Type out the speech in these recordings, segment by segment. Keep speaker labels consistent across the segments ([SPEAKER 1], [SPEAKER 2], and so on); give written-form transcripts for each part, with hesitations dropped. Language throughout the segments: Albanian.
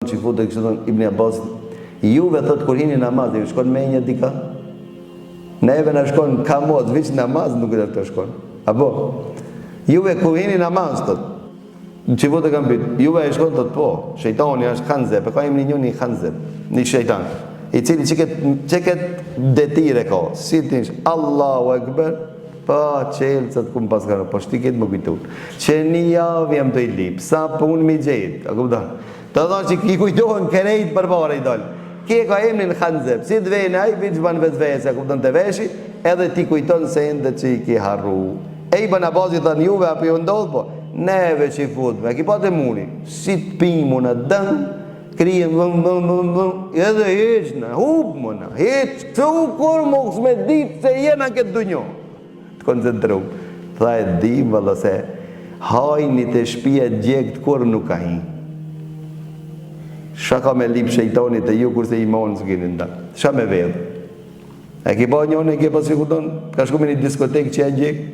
[SPEAKER 1] që i futë e kështë thonë Ibn Abbas, juve thot kur hini namaz, ju shkon me një dika? Neve në shkon ka mod, viç namaz nuk e të shkon. Apo? Juve kur hini namaz, thot, që i futë e kam pitë, juve e shkon, thot, po, shejtani është khanzeb, e ka im një khanzeb, një shejtan, i cili që këtë detire ka, si të nishë, Allahu Ekber, pa qelësat ku më paskara, po shti këtë më kujtur, që një javë jam të i lipë, sa për unë mi gjetë, a kuptan, të thonë që i kujtohen kërejt për para i dalë, kje ka emnin khanzeb, si të vejnë aj, viç banë vetë vejës, a kuptan të veshi, edhe ti kujton se endë që i ki harru. E i bëna bazi thënë juve, apo ju ndodhë, po, neve që i futme, ki pa të muni, si të pimu në dënë, krijem edhe heqna, hupë mëna, heqë, të u kur më kësme ditë se jena këtë dunjo. Të koncentru. Tha e dim, vëllë se, hajni të shpia gjekt kur nuk ka hi. Shaka me lip shejtonit e ju kurse imonë së kini nda. Shka me vedhë. E ki pa njone, e ki pa sikuton, ka shku me një diskotek që e gjekt.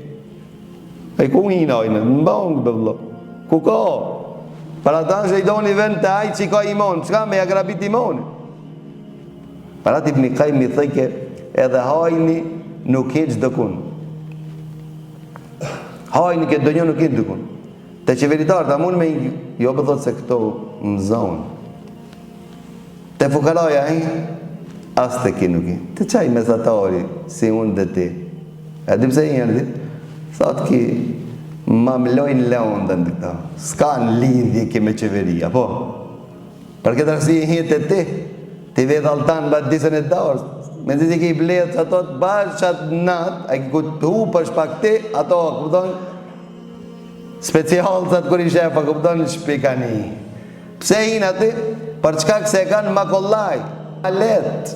[SPEAKER 1] E ku i najnë, në bangë bëvlo. Ku ka? Para ta shejtoni vend të ajë që ka imonë, qka me agrabit imonë? Para tip një kaj mi thëjke, edhe hajni nuk heq dëkun. Hajni këtë dënjo nuk heq dëkun. Te qeveritarë, ta mund me jo pëthot se këto më zonë. Te fukaraja, as të ki nuk i. Te qaj mesatari, si unë dhe ti. E di pse i njërë dit? Thot ki, ma mlojnë leon dhe në këta. Ska në lidhje ke me qeveria, po. Për këtë rësi i hitë e ti vedh altan bat disën e darës. Me zi ki i bledhë që ato të bashkë qatë natë, a ki ku të hu për shpak ti, ato, këpëton, specialë të kur i shefa, këpëton, shpikani. Pse hinë ati? Për çka këse kanë makollaj, alet.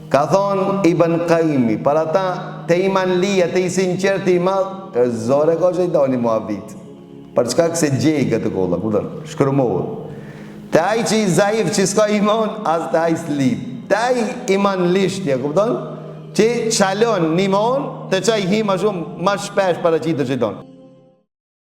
[SPEAKER 1] Ka thonë Ibn Qayyimi, para ta te iman lija, te i sinqert i madh, e zore ka shejtani mua vit. Për çka këse gjejë këtë kolla, kupton? Shkërmohet. Te ai që i zaif, që s'ka iman, as te ai slip. Te ai iman lishtje, kupton? Që çalon një iman, te çaj hi ma shumë, ma shpesh para qitë shejton.